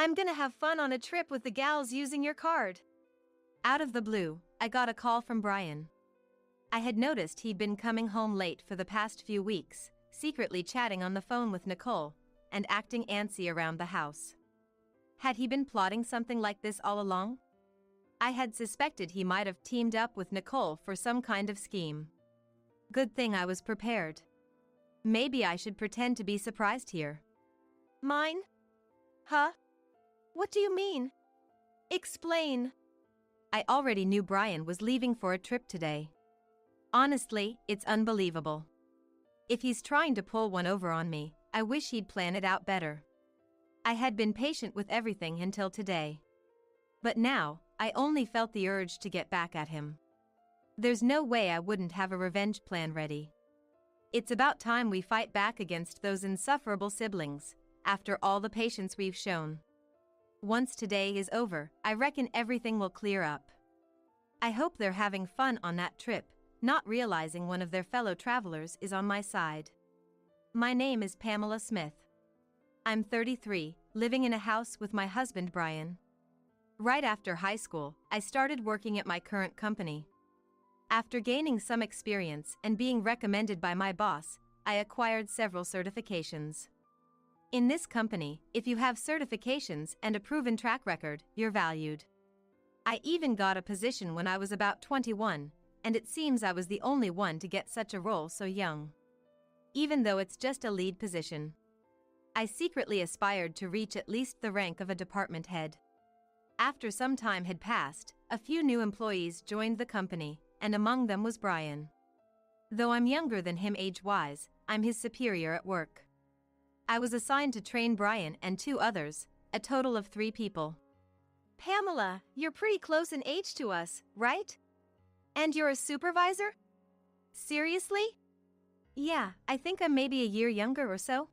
I'm gonna have fun on a trip with the gals using your card. Out of the blue, I got a call from Brian. I had noticed he'd been coming home late for the past few weeks, secretly chatting on the phone with Nicole, and acting antsy around the house. Had he been plotting something like this all along? I had suspected he might have teamed up with Nicole for some kind of scheme. Good thing I was prepared. Maybe I should pretend to be surprised here. Mine? Huh? What do you mean? Explain. I already knew Brian was leaving for a trip today. Honestly, it's unbelievable. If he's trying to pull one over on me, I wish he'd plan it out better. I had been patient with everything until today. But now, I only felt the urge to get back at him. There's no way I wouldn't have a revenge plan ready. It's about time we fight back against those insufferable siblings, after all the patience we've shown. Once today is over, I reckon everything will clear up. I hope they're having fun on that trip, not realizing one of their fellow travelers is on my side. My name is Pamela Smith. I'm 33, living in a house with my husband Brian. Right after high school, I started working at my current company. After gaining some experience and being recommended by my boss, I acquired several certifications. In this company, if you have certifications and a proven track record, you're valued. I even got a position when I was about 21, and it seems I was the only one to get such a role so young. Even though it's just a lead position. I secretly aspired to reach at least the rank of a department head. After some time had passed, a few new employees joined the company, and among them was Brian. Though I'm younger than him age-wise, I'm his superior at work. I was assigned to train Brian and 2 others, a total of 3 people. Pamela, you're pretty close in age to us, right? And you're a supervisor? Seriously? Yeah, I think I'm maybe a year younger or so.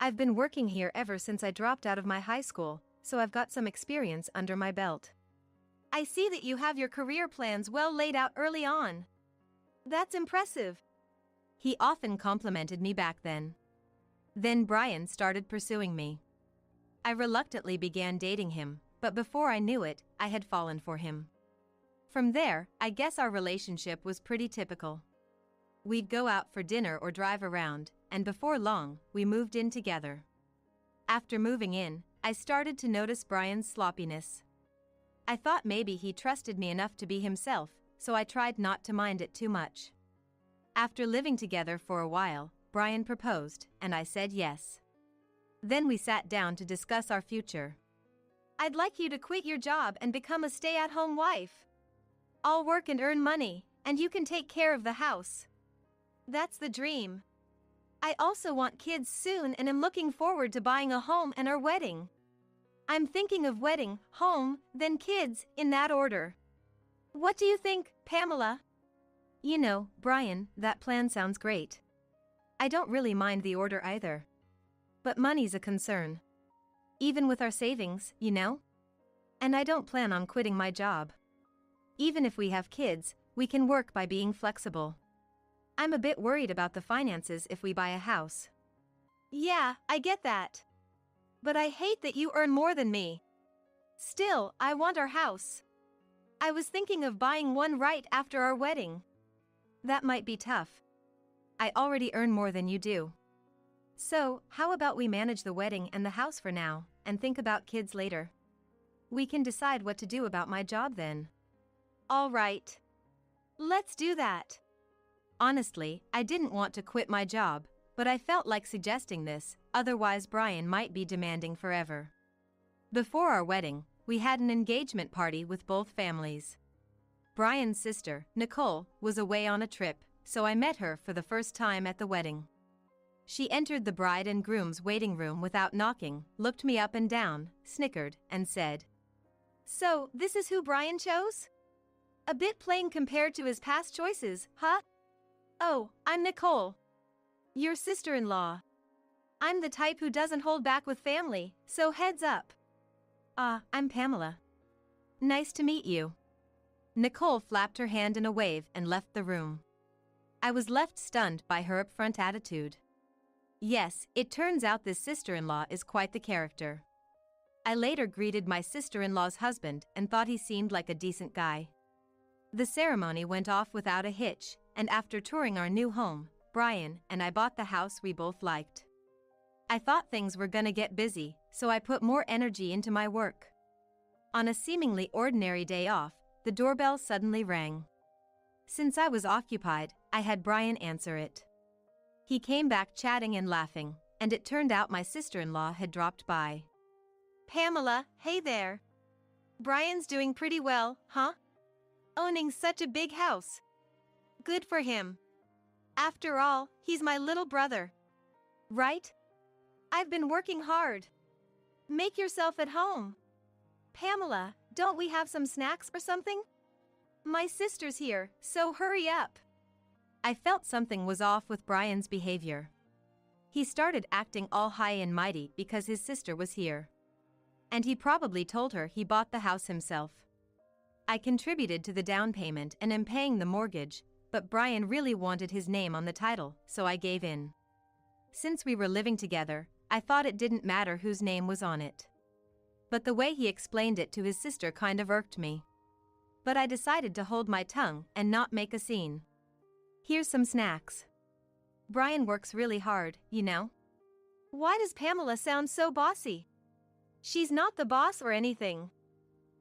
I've been working here ever since I dropped out of my high school, so I've got some experience under my belt. I see that you have your career plans well laid out early on. That's impressive. He often complimented me back then. Then Brian started pursuing me. I reluctantly began dating him, but before I knew it, I had fallen for him. From there, I guess our relationship was pretty typical. We'd go out for dinner or drive around, and before long, we moved in together. After moving in, I started to notice Brian's sloppiness. I thought maybe he trusted me enough to be himself, so I tried not to mind it too much. After living together for a while, Brian proposed, and I said yes. Then we sat down to discuss our future. I'd like you to quit your job and become a stay-at-home wife. I'll work and earn money, and you can take care of the house. That's the dream. I also want kids soon and am looking forward to buying a home and our wedding. I'm thinking of wedding, home, then kids, in that order. What do you think, Pamela? You know, Brian, that plan sounds great. I don't really mind the order either. But money's a concern. Even with our savings, you know? And I don't plan on quitting my job. Even if we have kids, we can work by being flexible. I'm a bit worried about the finances if we buy a house. Yeah, I get that. But I hate that you earn more than me. Still, I want our house. I was thinking of buying one right after our wedding. That might be tough. I already earn more than you do. So, how about we manage the wedding and the house for now, and think about kids later? We can decide what to do about my job then. All right. Let's do that. Honestly, I didn't want to quit my job, but I felt like suggesting this, otherwise Brian might be demanding forever. Before our wedding, we had an engagement party with both families. Brian's sister, Nicole, was away on a trip, so I met her for the first time at the wedding. She entered the bride and groom's waiting room without knocking, looked me up and down, snickered, and said, "So, this is who Brian chose? A bit plain compared to his past choices, huh? Oh, I'm Nicole. Your sister-in-law. I'm the type who doesn't hold back with family, so heads up." I'm Pamela. Nice to meet you." Nicole flapped her hand in a wave and left the room. I was left stunned by her upfront attitude. Yes, it turns out this sister-in-law is quite the character. I later greeted my sister-in-law's husband and thought he seemed like a decent guy. The ceremony went off without a hitch, and after touring our new home, Brian and I bought the house we both liked. I thought things were gonna get busy, so I put more energy into my work. On a seemingly ordinary day off, the doorbell suddenly rang. Since I was occupied, I had Brian answer it. He came back chatting and laughing, and it turned out my sister-in-law had dropped by. "Pamela, hey there. Brian's doing pretty well, huh? Owning such a big house. Good for him. After all, he's my little brother. Right? I've been working hard. Make yourself at home. Pamela, don't we have some snacks or something? My sister's here, so hurry up." I felt something was off with Brian's behavior. He started acting all high and mighty because his sister was here. And he probably told her he bought the house himself. I contributed to the down payment and am paying the mortgage, but Brian really wanted his name on the title, so I gave in. Since we were living together, I thought it didn't matter whose name was on it. But the way he explained it to his sister kind of irked me. But I decided to hold my tongue and not make a scene. "Here's some snacks. Brian works really hard, you know." Why does Pamela sound so bossy? She's not the boss or anything.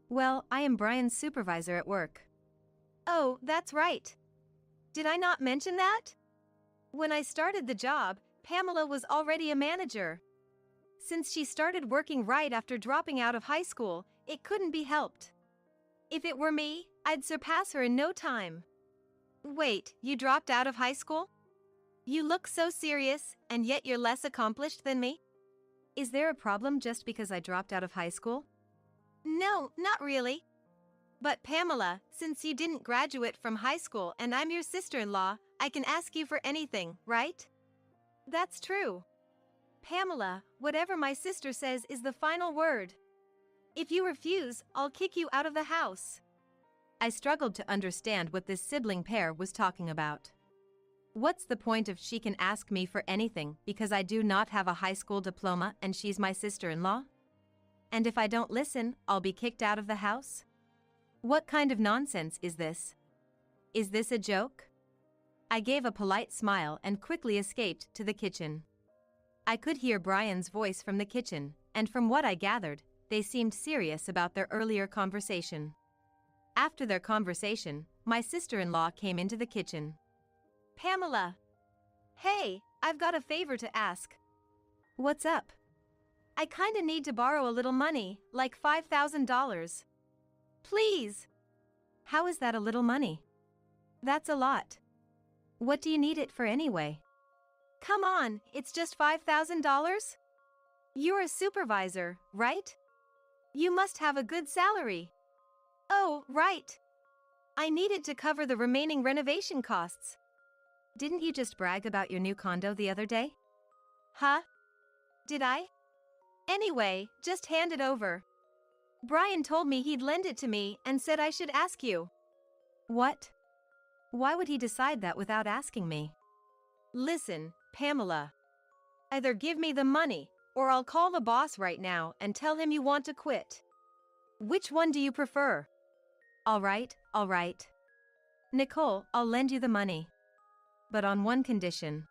Well, I am Brian's supervisor at work. Oh, that's right. Did I not mention that? When I started the job, Pamela was already a manager. Since she started working right after dropping out of high school, it couldn't be helped. If it were me, I'd surpass her in no time. Wait, you dropped out of high school? You look so serious, and yet you're less accomplished than me? Is there a problem just because I dropped out of high school? No, not really. But Pamela, since you didn't graduate from high school and I'm your sister-in-law, I can ask you for anything, right? That's true. Pamela, whatever my sister says is the final word. If you refuse, I'll kick you out of the house. I struggled to understand what this sibling pair was talking about. What's the point if she can ask me for anything because I do not have a high school diploma and she's my sister-in-law? And if I don't listen, I'll be kicked out of the house? What kind of nonsense is this? Is this a joke? I gave a polite smile and quickly escaped to the kitchen. I could hear Brian's voice from the kitchen, and from what I gathered, they seemed serious about their earlier conversation. After their conversation, my sister-in-law came into the kitchen. Pamela. Hey, I've got a favor to ask. What's up? I kinda need to borrow a little money, like $5,000. Please. How is that a little money? That's a lot. What do you need it for anyway? Come on, it's just $5,000? You're a supervisor, right? You must have a good salary. Oh, right. I needed to cover the remaining renovation costs. Didn't you just brag about your new condo the other day? Huh? Did I? Anyway, just hand it over. Brian told me he'd lend it to me and said I should ask you. What? Why would he decide that without asking me? Listen, Pamela. Either give me the money, or I'll call the boss right now and tell him you want to quit. Which one do you prefer? All right. Nicole, I'll lend you the money. But on one condition.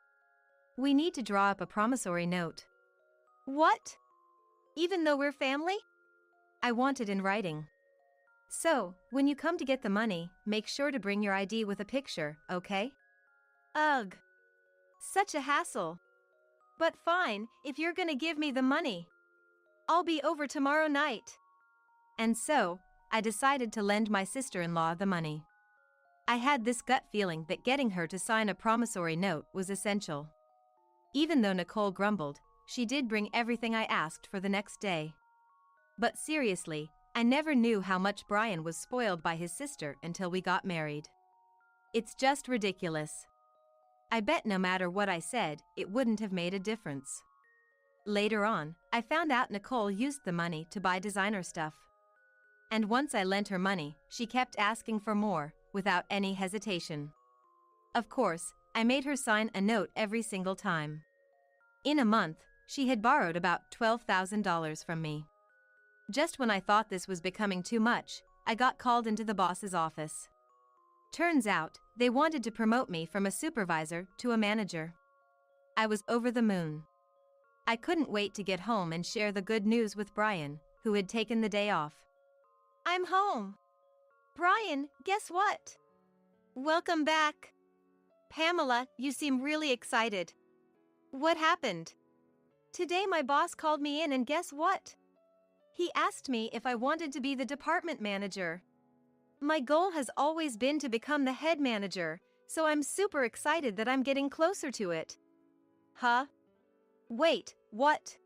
We need to draw up a promissory note. What? Even though we're family? I want it in writing. So, when you come to get the money, make sure to bring your ID with a picture, okay? Ugh. Such a hassle. But fine, if you're gonna give me the money. I'll be over tomorrow night. And so, I decided to lend my sister-in-law the money. I had this gut feeling that getting her to sign a promissory note was essential. Even though Nicole grumbled, she did bring everything I asked for the next day. But seriously, I never knew how much Brian was spoiled by his sister until we got married. It's just ridiculous. I bet no matter what I said, it wouldn't have made a difference. Later on, I found out Nicole used the money to buy designer stuff. And once I lent her money, she kept asking for more, without any hesitation. Of course, I made her sign a note every single time. In a month, she had borrowed about $12,000 from me. Just when I thought this was becoming too much, I got called into the boss's office. Turns out, they wanted to promote me from a supervisor to a manager. I was over the moon. I couldn't wait to get home and share the good news with Brian, who had taken the day off. I'm home. Brian, guess what? Welcome back. Pamela, you seem really excited. What happened? Today my boss called me in and guess what? He asked me if I wanted to be the department manager. My goal has always been to become the head manager, so I'm super excited that I'm getting closer to it. Huh? Wait, what?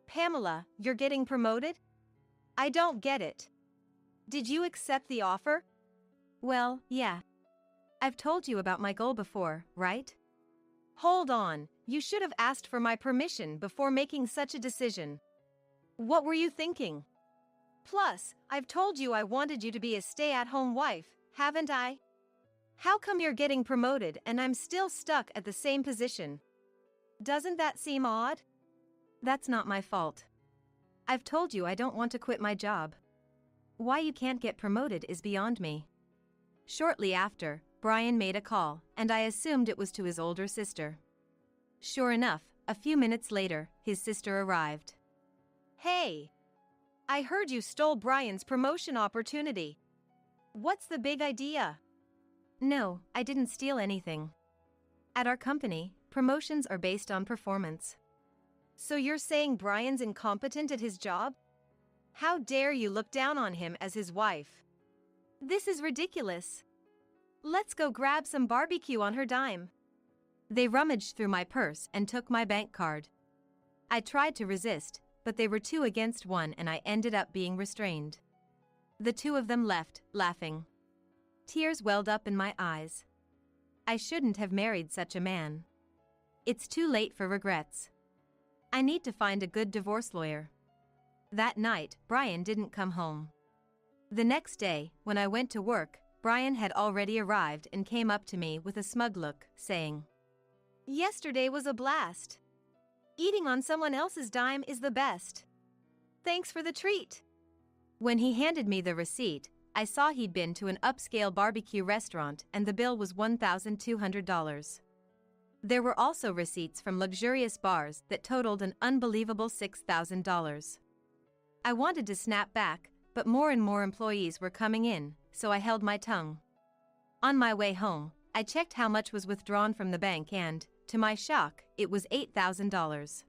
Pamela, you're getting promoted? I don't get it. Did you accept the offer? Well, yeah. I've told you about my goal before, right? Hold on, you should have asked for my permission before making such a decision. What were you thinking? Plus, I've told you I wanted you to be a stay-at-home wife, haven't I? How come you're getting promoted and I'm still stuck at the same position? Doesn't that seem odd? That's not my fault. I've told you I don't want to quit my job. Why you can't get promoted is beyond me. Shortly after, Brian made a call, and I assumed it was to his older sister. Sure enough, a few minutes later, his sister arrived. Hey! I heard you stole Brian's promotion opportunity. What's the big idea? No, I didn't steal anything. At our company, promotions are based on performance. So you're saying Brian's incompetent at his job? How dare you look down on him as his wife? This is ridiculous. Let's go grab some barbecue on her dime. They rummaged through my purse and took my bank card. I tried to resist, but they were 2 against 1 and I ended up being restrained. The 2 of them left, laughing. Tears welled up in my eyes. I shouldn't have married such a man. It's too late for regrets. I need to find a good divorce lawyer. That night, Brian didn't come home. The next day, when I went to work, Brian had already arrived and came up to me with a smug look, saying, "Yesterday was a blast. Eating on someone else's dime is the best. Thanks for the treat." When he handed me the receipt, I saw he'd been to an upscale barbecue restaurant and the bill was $1,200. There were also receipts from luxurious bars that totaled an unbelievable $6,000. I wanted to snap back, but more and more employees were coming in, so I held my tongue. On my way home, I checked how much was withdrawn from the bank and, to my shock, it was $8,000.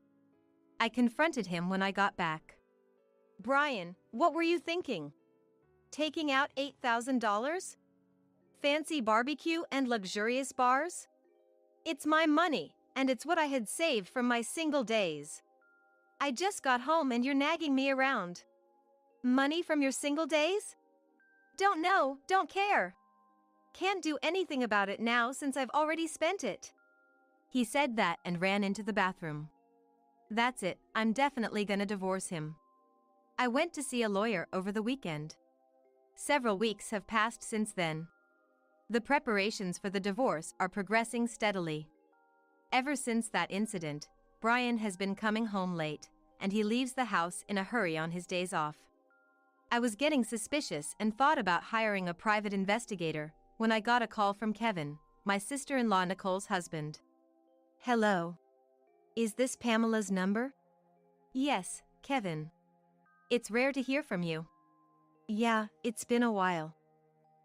I confronted him when I got back. "Brian, what were you thinking? Taking out $8,000? Fancy barbecue and luxurious bars? It's my money, and it's what I had saved from my single days. I just got home and you're nagging me around. Money from your single days? Don't know, don't care. Can't do anything about it now since I've already spent it." He said that and ran into the bathroom. That's it, I'm definitely gonna divorce him. I went to see a lawyer over the weekend. Several weeks have passed since then. The preparations for the divorce are progressing steadily. Ever since that incident, Brian has been coming home late, and he leaves the house in a hurry on his days off. I was getting suspicious and thought about hiring a private investigator when I got a call from Kevin, my sister-in-law Nicole's husband. "Hello. Is this Pamela's number?" "Yes, Kevin. It's rare to hear from you." "Yeah, it's been a while.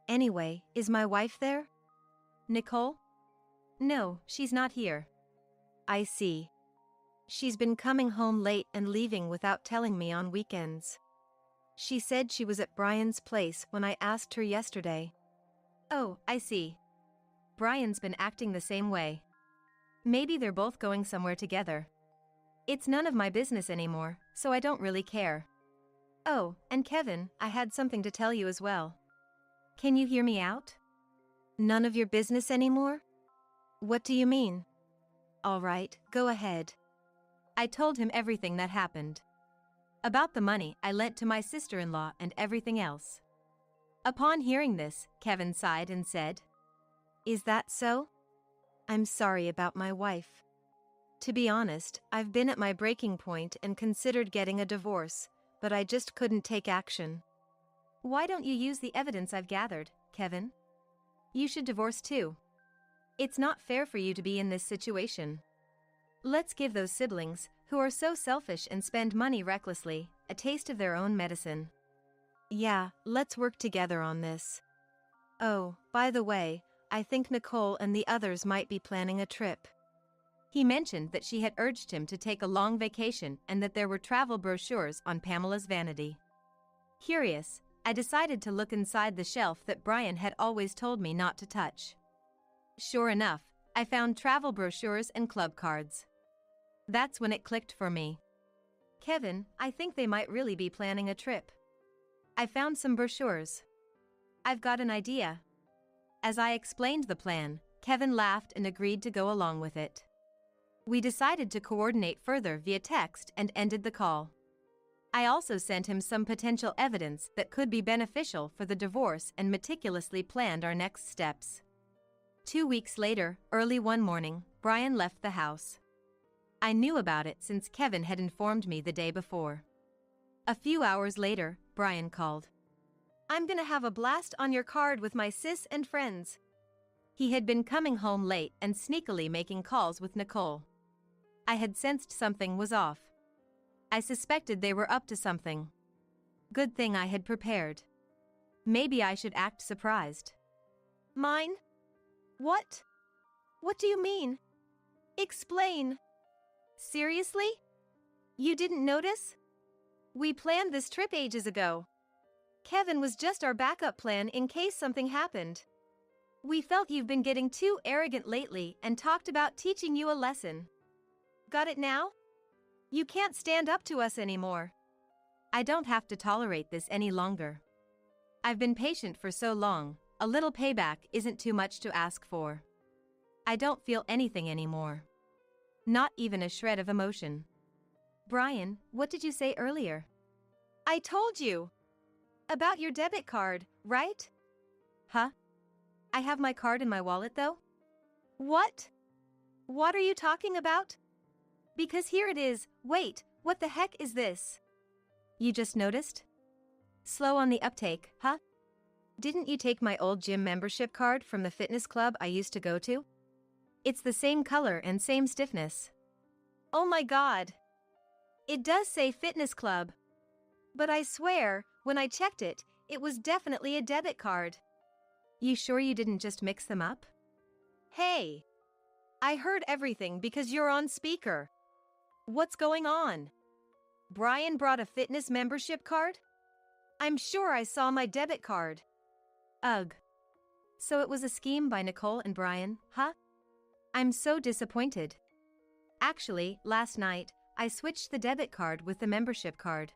Anyway, is my wife there?" "Nicole? No, she's not here." "I see. She's been coming home late and leaving without telling me on weekends. She said she was at Brian's place when I asked her yesterday." "Oh, I see. Brian's been acting the same way. Maybe they're both going somewhere together. It's none of my business anymore, so I don't really care. Oh, and Kevin, I had something to tell you as well. Can you hear me out?" "None of your business anymore? What do you mean?" "All right, go ahead." I told him everything that happened. About the money I lent to my sister-in-law and everything else. Upon hearing this, Kevin sighed and said, "Is that so? I'm sorry about my wife. To be honest, I've been at my breaking point and considered getting a divorce, but I just couldn't take action. Why don't you use the evidence I've gathered, Kevin? You should divorce too. It's not fair for you to be in this situation. Let's give those siblings, who are so selfish and spend money recklessly, a taste of their own medicine. Yeah, let's work together on this. Oh, by the way, I think Nicole and the others might be planning a trip. He mentioned that she had urged him to take a long vacation and that there were travel brochures on Pamela's vanity. Curious, I decided to look inside the shelf that Brian had always told me not to touch. Sure enough, I found travel brochures and club cards. That's when it clicked for me. Kevin, I think they might really be planning a trip. I found some brochures. I've got an idea. As I explained the plan, Kevin laughed and agreed to go along with it. We decided to coordinate further via text and ended the call. I also sent him some potential evidence that could be beneficial for the divorce and meticulously planned our next steps. 2 weeks later, early one morning, Brian left the house. I knew about it since Kevin had informed me the day before. A few hours later, Brian called. I'm gonna have a blast on your card with my sis and friends. He had been coming home late and sneakily making calls with Nicole. I had sensed something was off. I suspected they were up to something. Good thing I had prepared. Maybe I should act surprised. Mine? What? What do you mean? Explain. Seriously? You didn't notice? We planned this trip ages ago. Kevin was just our backup plan in case something happened. We felt you've been getting too arrogant lately and talked about teaching you a lesson. Got it now? You can't stand up to us anymore. I don't have to tolerate this any longer. I've been patient for so long, a little payback isn't too much to ask for. I don't feel anything anymore. Not even a shred of emotion. Brian, what did you say earlier? I told you. About your debit card, right? Huh? I have my card in my wallet though? What? What are you talking about? Because here it is. Wait, what the heck is this? You just noticed? Slow on the uptake, huh? Didn't you take my old gym membership card from the fitness club I used to go to? It's the same color and same stiffness. Oh my God. It does say fitness club. But I swear, when I checked it, it was definitely a debit card. You sure you didn't just mix them up? Hey! I heard everything because you're on speaker. What's going on? Brian brought a fitness membership card? I'm sure I saw my debit card. Ugh. So it was a scheme by Nicole and Brian, huh? I'm so disappointed. Actually, last night, I switched the debit card with the membership card.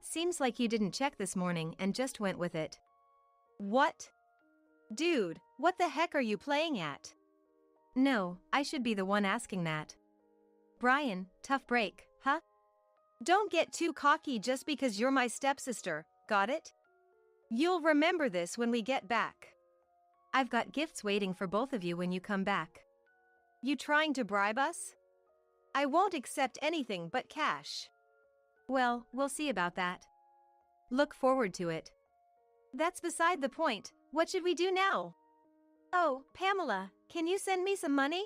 Seems like you didn't check this morning and just went with it. What? Dude, what the heck are you playing at? No, I should be the one asking that. Brian, tough break, huh? Don't get too cocky just because you're my stepsister, got it? You'll remember this when we get back. I've got gifts waiting for both of you when you come back. You trying to bribe us? I won't accept anything but cash. Well, we'll see about that. Look forward to it. That's beside the point. What should we do now? Oh, Pamela, can you send me some money?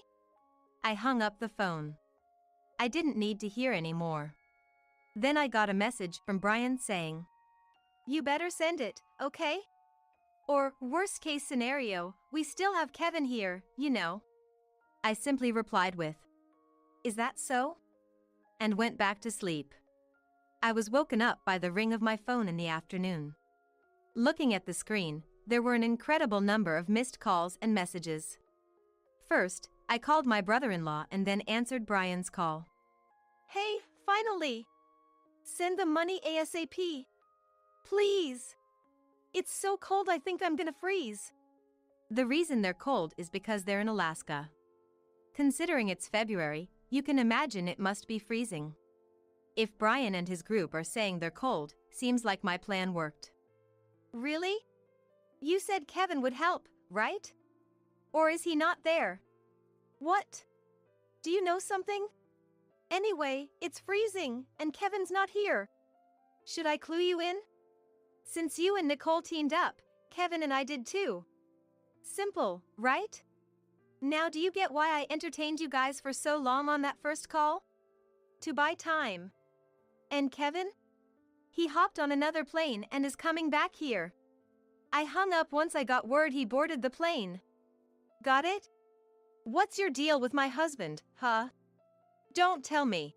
I hung up the phone. I didn't need to hear any more. Then I got a message from Brian saying, You better send it, okay? Or, worst case scenario, we still have Kevin here, you know. I simply replied with, Is that so? And went back to sleep. I was woken up by the ring of my phone in the afternoon. Looking at the screen, there were an incredible number of missed calls and messages. First, I called my brother-in-law and then answered Brian's call. Hey, finally! Send the money ASAP. Please! It's so cold I think I'm gonna freeze. The reason they're cold is because they're in Alaska. Considering it's February, you can imagine it must be freezing. If Brian and his group are saying they're cold, seems like my plan worked. Really? You said Kevin would help, right? Or is he not there? What? Do you know something? Anyway, it's freezing, and Kevin's not here. Should I clue you in? Since you and Nicole teamed up, Kevin and I did too. Simple, right? Now do you get why I entertained you guys for so long on that first call? To buy time. And Kevin? He hopped on another plane and is coming back here. I hung up once I got word he boarded the plane. Got it? What's your deal with my husband, huh? Don't tell me.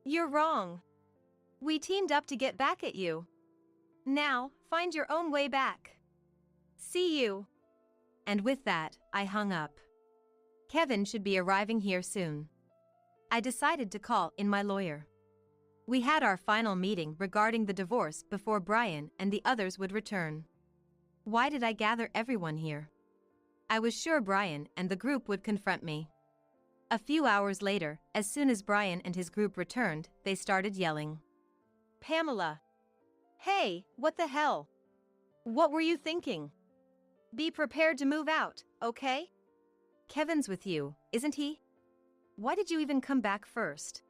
You're wrong. We teamed up to get back at you. Now, find your own way back. See you. And with that, I hung up. Kevin should be arriving here soon. I decided to call in my lawyer. We had our final meeting regarding the divorce before Brian and the others would return. Why did I gather everyone here? I was sure Brian and the group would confront me. A few hours later, as soon as Brian and his group returned, they started yelling. Pamela! Hey, what the hell? What were you thinking? Be prepared to move out, okay? Kevin's with you, isn't he? Why did you even come back first?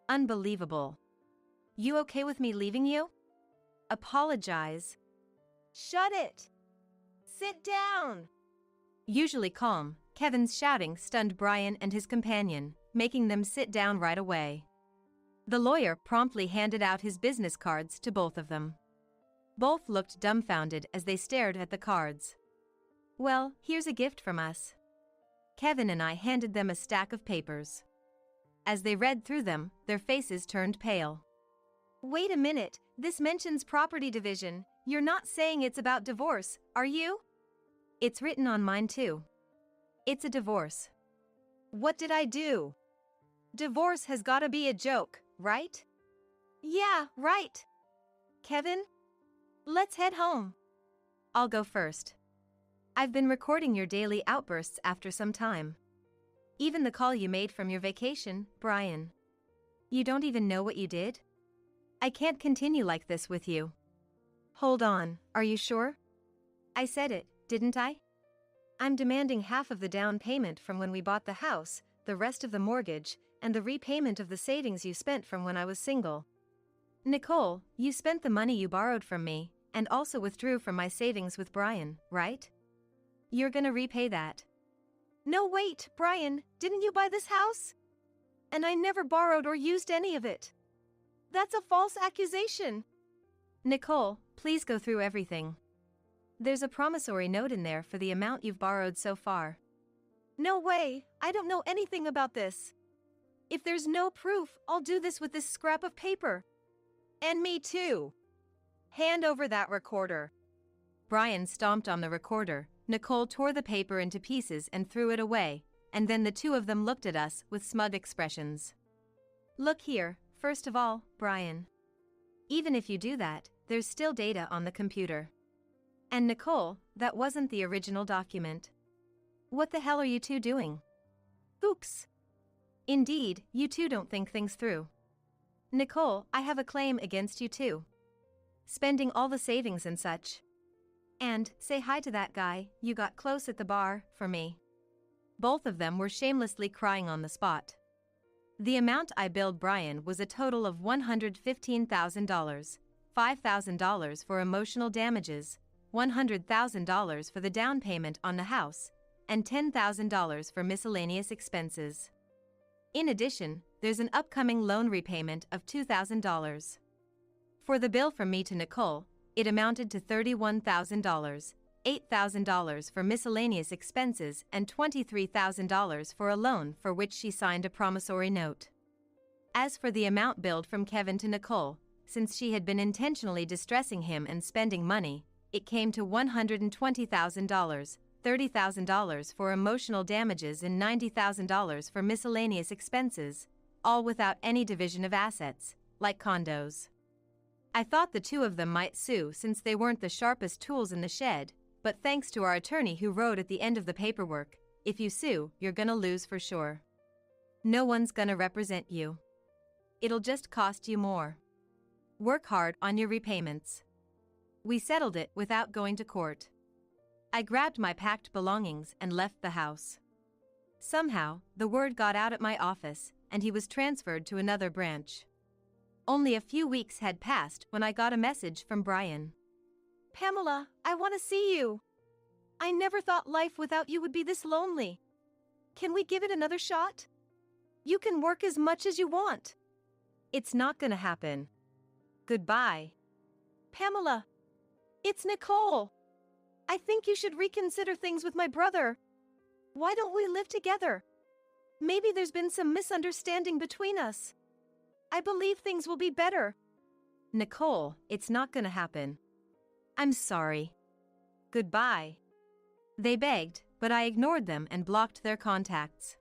Unbelievable. You okay with me leaving you? Apologize. Shut it! Sit down! Usually calm, Kevin's shouting stunned Brian and his companion, making them sit down right away. The lawyer promptly handed out his business cards to both of them. Both looked dumbfounded as they stared at the cards. Well, here's a gift from us. Kevin and I handed them a stack of papers. As they read through them, their faces turned pale. Wait a minute, this mentions property division. You're not saying it's about divorce, are you? It's written on mine too. It's a divorce. What did I do? Divorce has gotta be a joke, right? Yeah, right. Kevin? Let's head home. I'll go first. I've been recording your daily outbursts after some time. Even the call you made from your vacation, Brian. You don't even know what you did? I can't continue like this with you. Hold on, are you sure? I said it, didn't I? I'm demanding half of the down payment from when we bought the house, the rest of the mortgage, and the repayment of the savings you spent from when I was single. Nicole, you spent the money you borrowed from me, and also withdrew from my savings with Brian, right? You're gonna repay that. No wait, Brian, didn't you buy this house? And I never borrowed or used any of it. That's a false accusation. Nicole, please go through everything. There's a promissory note in there for the amount you've borrowed so far. No way, I don't know anything about this. If there's no proof, I'll do this with this scrap of paper. And me too. Hand over that recorder. Brian stomped on the recorder. Nicole tore the paper into pieces and threw it away, and then the two of them looked at us with smug expressions. Look here, first of all, Brian. Even if you do that, there's still data on the computer. And Nicole, that wasn't the original document. What the hell are you two doing? Oops. Indeed, you two don't think things through. Nicole, I have a claim against you too. Spending all the savings and such. And, say hi to that guy you got close at the bar, for me. Both of them were shamelessly crying on the spot. The amount I billed Brian was a total of $115,000, $5,000 for emotional damages, $100,000 for the down payment on the house, and $10,000 for miscellaneous expenses. In addition, there's an upcoming loan repayment of $2,000. For the bill from me to Nicole, it amounted to $31,000, $8,000 for miscellaneous expenses and $23,000 for a loan for which she signed a promissory note. As for the amount billed from Kevin to Nicole, since she had been intentionally distressing him and spending money, it came to $120,000, $30,000 for emotional damages and $90,000 for miscellaneous expenses, all without any division of assets, like condos. I thought the two of them might sue since they weren't the sharpest tools in the shed, but thanks to our attorney who wrote at the end of the paperwork, if you sue, you're gonna lose for sure. No one's gonna represent you. It'll just cost you more. Work hard on your repayments. We settled it without going to court. I grabbed my packed belongings and left the house. Somehow, the word got out at my office, and he was transferred to another branch. Only a few weeks had passed when I got a message from Brian. Pamela, I want to see you. I never thought life without you would be this lonely. Can we give it another shot? You can work as much as you want. It's not gonna happen. Goodbye. Pamela. It's Nicole. I think you should reconsider things with my brother. Why don't we live together? Maybe there's been some misunderstanding between us. I believe things will be better. Nicole, it's not gonna happen. I'm sorry. Goodbye. They begged, but I ignored them and blocked their contacts.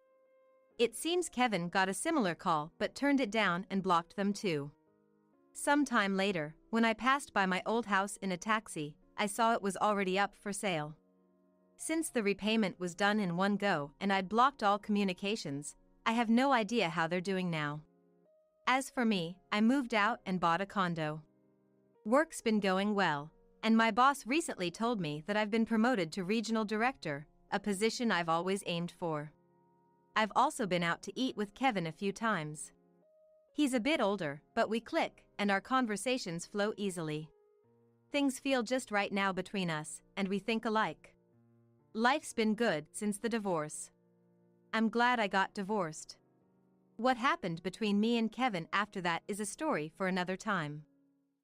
It seems Kevin got a similar call but turned it down and blocked them too. Sometime later, when I passed by my old house in a taxi, I saw it was already up for sale. Since the repayment was done in one go and I'd blocked all communications, I have no idea how they're doing now. As for me, I moved out and bought a condo. Work's been going well, and my boss recently told me that I've been promoted to regional director, a position I've always aimed for. I've also been out to eat with Kevin a few times. He's a bit older, but we click, and our conversations flow easily. Things feel just right now between us, and we think alike. Life's been good since the divorce. I'm glad I got divorced. What happened between me and Kevin after that is a story for another time.